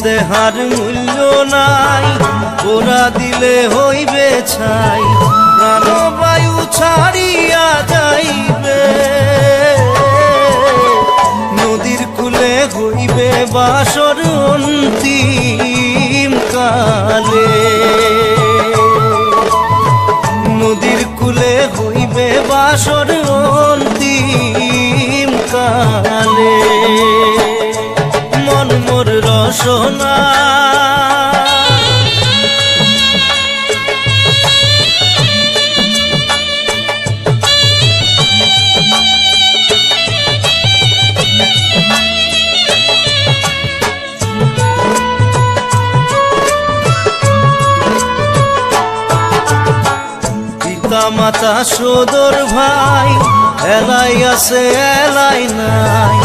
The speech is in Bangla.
দেহার মূল্য নাই, ওরা দিলে হইবে ছাই, প্রাণবায়ু ছাড়িয়া যাইবে। নদীর কূলে হইবে বাসর অন্তিম কালে, নদীর কূলে হইবে বাসর অন্তিম কালে। মন মোর রসনা পিতা মাতা সদর ভাই, এলাই আছে এলাই নাই,